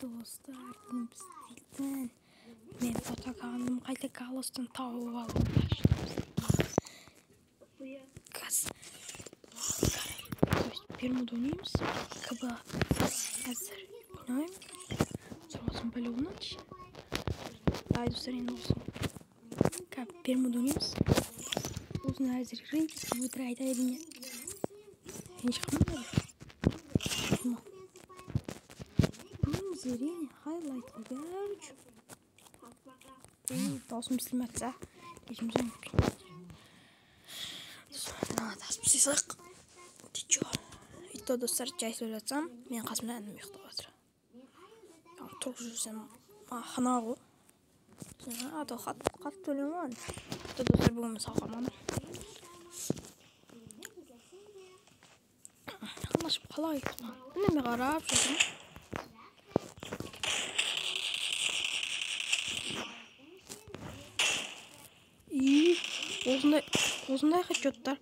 достар, бізден мен фотокамерам қайта галстон тауып алдым. Қазір Бермуда ойнаймыз. КБ қазір ойнаймын. Сосын бөліп ойнайыншы. Ай, достар, енді осы Бермуда ойнаймыз. Осыны әзір рейтинг өтірік айта беріңе. Мен шыққанмын ба? Зерение хайлайт короче. Даусым естілмәтса, кешімізен таспысызық. Ты чё? И то достар жай сөйлеп жатсам, мен қасымда әнім ұйықтап жатыр. Тұрып жүрсем, хана ғой. Ата қат төлем ғой. То достар бүгін мысал қалмады. Қанашып қалай ұйықтаған. Үнеме қарап жатырмын. Осындай хатчоттар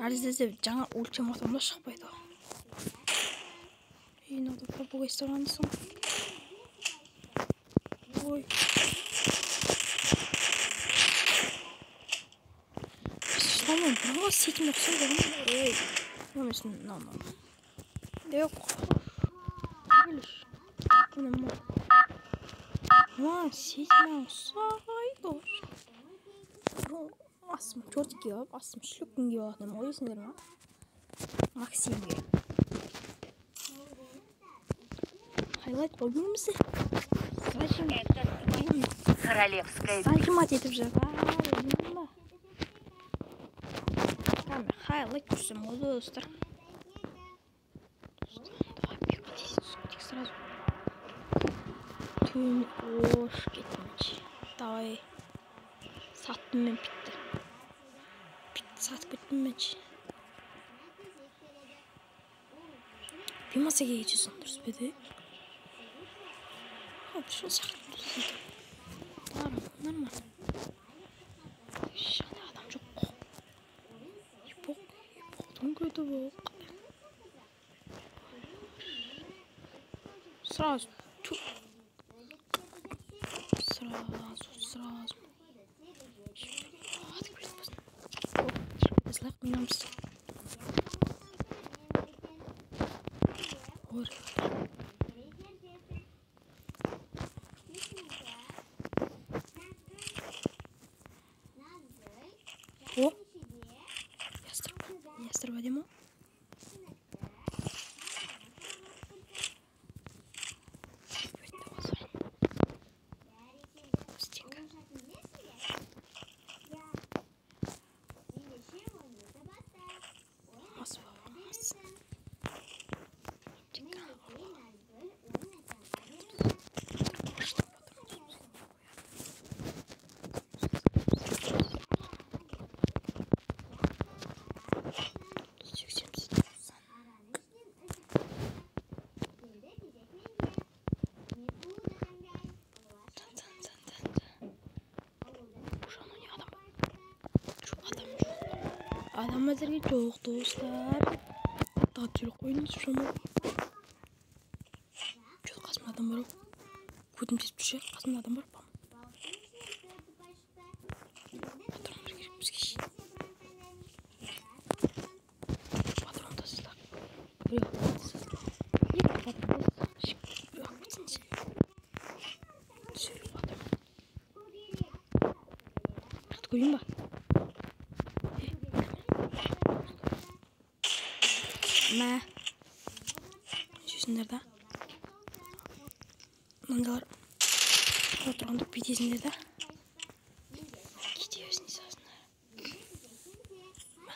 арыздесе жаңа ультиматумда шықпайды. Надо попугай стаған дейсің. Ой. Шламен, бұрынға сетім оқсын деген. Ой. Өмесін, Дек. Біліш. Өнім сетім оқсайды. Астым чертики алып, астым шлюпкінге болатын ойысыңдер ма? Максимге. Хайлайт қой білмісі? Зажимать етіп жүр. Хайлайт көрсем ғой достар. Давай бекітесің сразу. Түйін ош кетмейші. Давай. Саттым мен бітті. Сатып кеттім менші. Беймасаға кетесің, дұрыс беді? Шын сақтым дұрыс еді. Нормально. Шағында адам жоқ қой. Епоқтың көді боқ. Сразу. Слайк минамыз. Ор. О. Ястреб адемо. Адам әзірге жоқ достар. Аттағат жүріп қойыңыз шама. Жоқ, қасымда адам бар. Көтім тесіп жүрсе, қасымда адам бар. Патрон бір керек бізге шейін. Патрон тасызлақ. Біреу тасызлақ. Екі патрон тасызлақ. Біреу бітсінші. Түсіріп патрон. Жақты көрейін ба? Мә. Сөзіндер да. Маңдалар отырғанды бетесіндер да. Кете өзіне сасындар. Мә.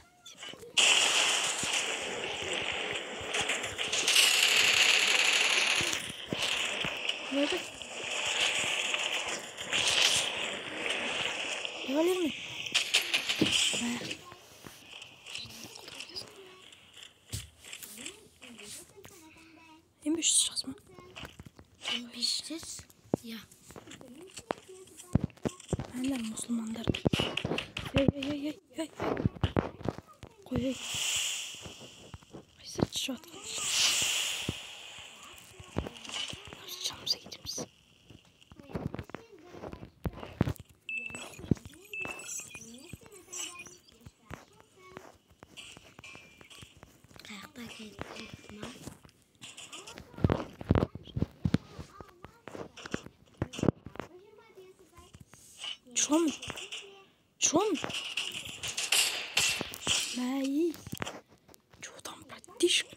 Көрді? Не валермін? Мә. Ембешсіз шықсы ма? Ембешсіз? Я. Әнер мұсылмандар. Ей. Қой, ей. Қайсы түші атқан. Жанымызға Шон. Май. Что там, братишка?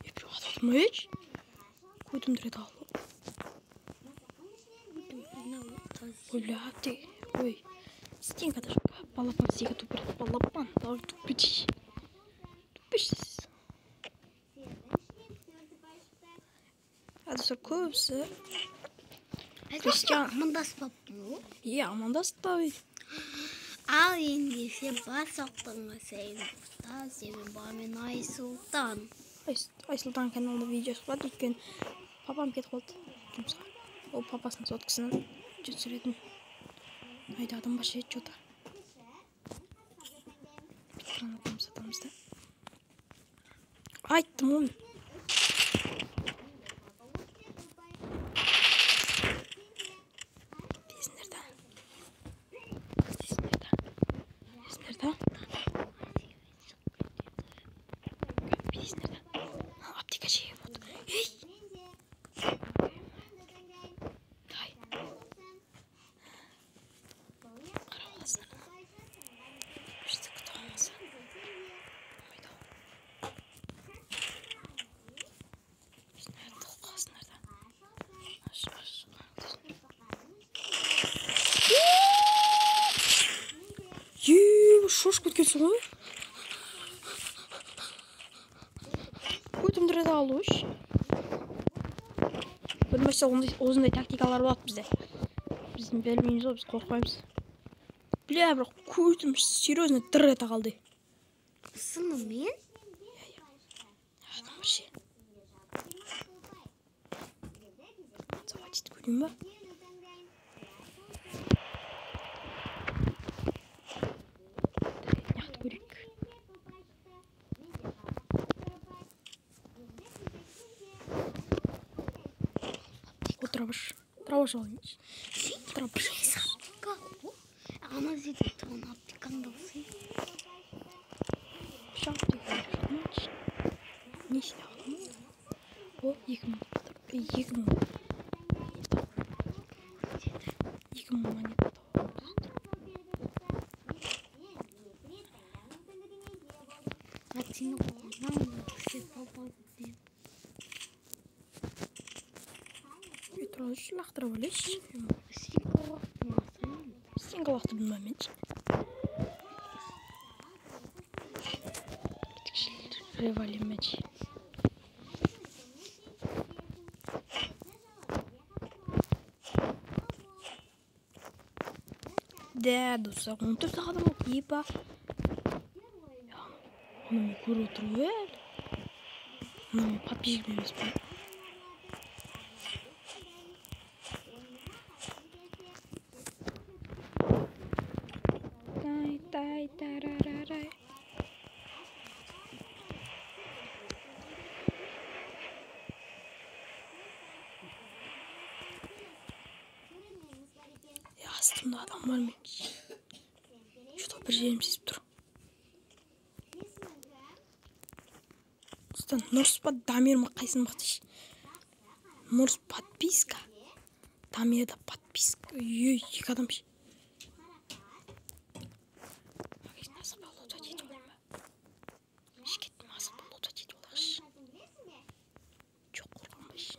Я что, отмыть? Куда ты дал? Бля, ты. Ой. Стенка даже. Балапан стенка тупит. Балапан. Даже тупить. Тупишь. Hadi көбісі Кристиан амандаспап бұл. Иә, амандаспай. Ал енді сен бас соқтыңға сен болса, сенің бармен Айсұлтан. Айсұлтан каналында видео шығады, өйткені папам кетіп қалды жұмысқа. Ол папасының соткасынан түсіретін. Айда адам башы ет жота. Гранатаны сатамыз да. Айттым оны. Шошқа өткенсің ғой? Көтімдірі де алуыш. Білмесе осындай тактикалар болады бізде. Біздің білмейміз ғой, біз қорқпаймыз. Бля, бірақ көтім серьезно дыр ете қалды. Шынымен? Адам бір ше. Заводить көрейін ба? Трабаш алайыншы. Трабаш. Ана жерде тұрған аптекаңда болсын. Шаптекаңда. Не сілі О, 2000 монета. Сені қойнан өксеп папалды. Тұралыш лақтырып алайш. Сен қалақты білмәменші. Ревалимәчі. Да, достар, 14 сағат болды, епа. Оны мен көріп отыру әлі. Оны мен подписчик емес пе. Тай-тай-тарарарай. Астымда адам бар ма? Что-то бір жерім сезіп тұр. Нұрспат Дамирма қайсын мақтыш? Нұрс подписка. Дамирда подписка. Ой, екі адам ше. Асық болуды дейді олар ма? Шекеттім асық болуды дейді олар ше. Жоқ қорқанбай ше.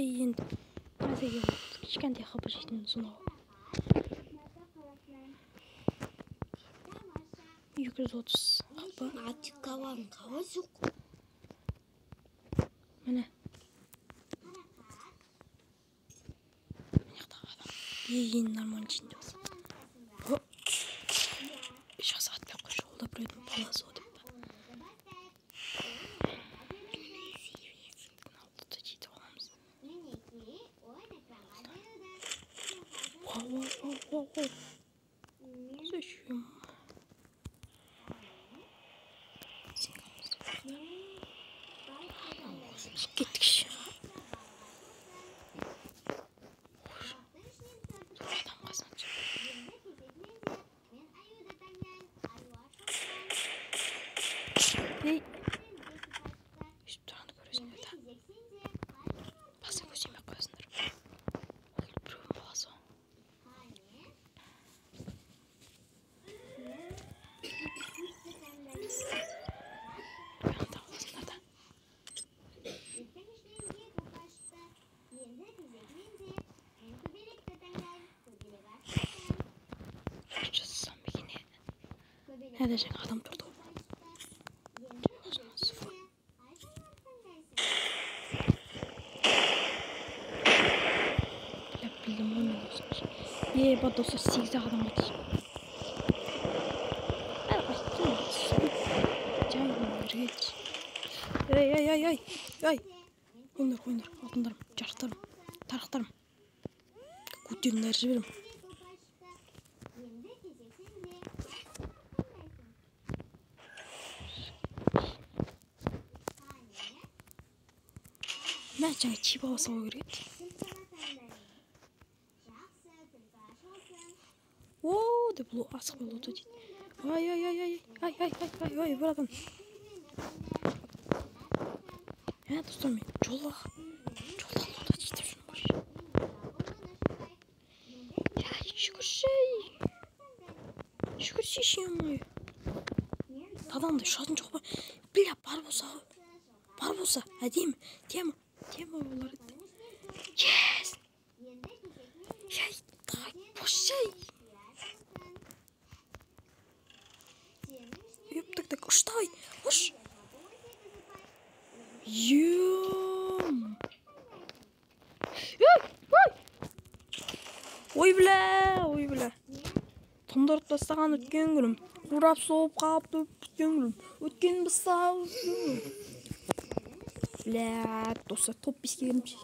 Енді қазірге кішкентай хабар жейтін сонау 230 хабар. Атикалан қауа жоқ. Міне. Мынаяқтағы адам. Ең нормально ішінде болса. О! 5 сағатпен қой жолда біреудің баласы о деп па. Налды дейді оламыз. Вау. Зачем? Кеттік ше. Адам қазан Nerede жаңа адам тұрды? Bildim onu olsun. Bak dostlar 8 adam var. Ай. Ойындар, алтындарым, жарықтарым, тарақтарым. Көтеріндер жіберім. Мен жаңа чип ала салу керек еді. Ооо, деп бұл асық болды дейді. Ай, бір адам. Достар, мен жолға лота жетіп жүрмін ғой. Жүгіршей ше-ой. Адамда шатын жоқ ба? Бля, бар болса, әдемі, тема олар еді. Yes! Яй, бошай! Өптік, ұштай, ұш! Ой, бля. Тұндырып тастаған өткен күнім. Құрап соғып қапты өткен күнім. Өткен бастау. Бля, достар, топ 5-ке келімші.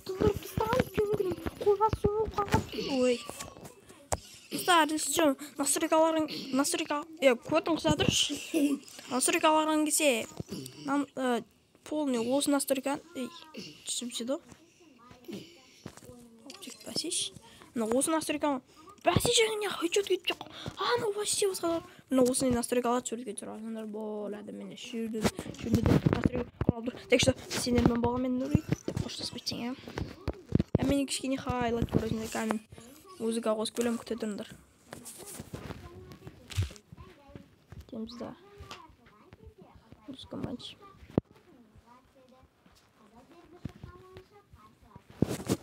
Тұндырып тастаған өткен күнім. Құрап соғып қапты. Ой. Достар, көтін құсадырш. Настройкаларың кесе, полный осы настройкан, түсімсе до. Бәсеш. Осы настройкан, бәсеш жағын я хочет кетіп жоқ. Вообще басқалар. Осы настройкалар сөйлеткен сұрасындар болады. Мені шүрді настройка құралдыр. Так что, сендермен болғанмен нұры деп қоштасып кетсең, мені кішкене хайлайт көресіңдер кәмін. Музыка қосып көлем күте тұрыңдар. Темізді. Музыка матч.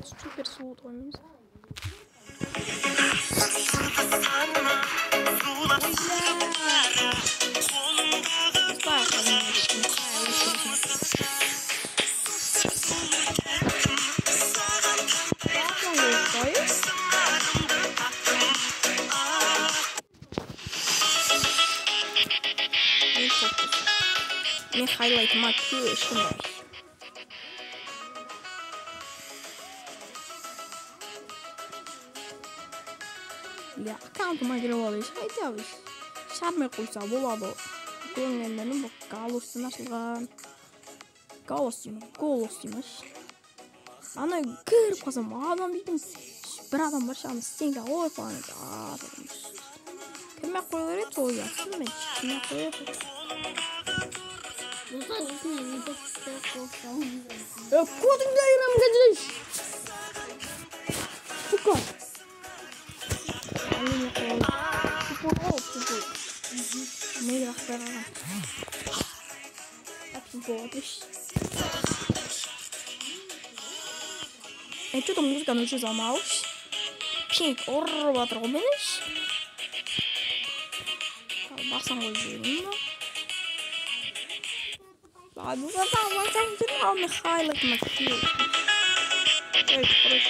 Супер суыт ойнаймыз. Мен хайлайтыма көшкім. Бля, аккаунтыма кіріп алайыз, қайтабыз. Шармай қойса болады. Көңілдерінің бұл галостың ашылған. Голос дейміз. Ана көріп қалсам, адам дейтім. Бір адам бар шағын стенге ой қыланы. Кімме қойылар еді ол ясын мен. Кімме қойылар еді. Kodum diagram kardeş. Suka. Anne koy. Suka. Ne yapar? Apın boğduş. Что-то музыка ночью замалась. Пинк орватыр ғомелеш. Бақсан ғой жүйін. Ладно, запомнил, что он Михайлов Максим. Ой, хорошо.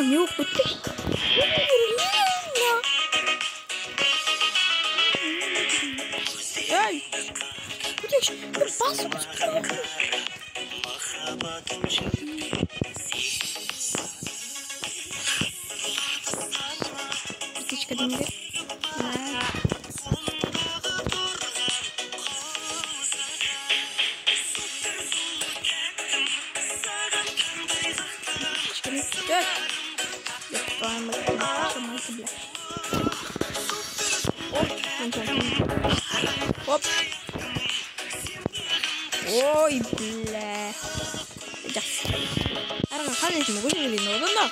не уходит. Эй! Куда ж? Басу птичка деньги. Оп. Ой, бля. Арга ханеш могу не видно, да?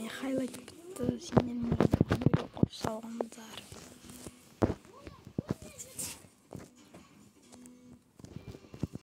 Мен хайлайтып бітті. Сендер мені қойып салғандар.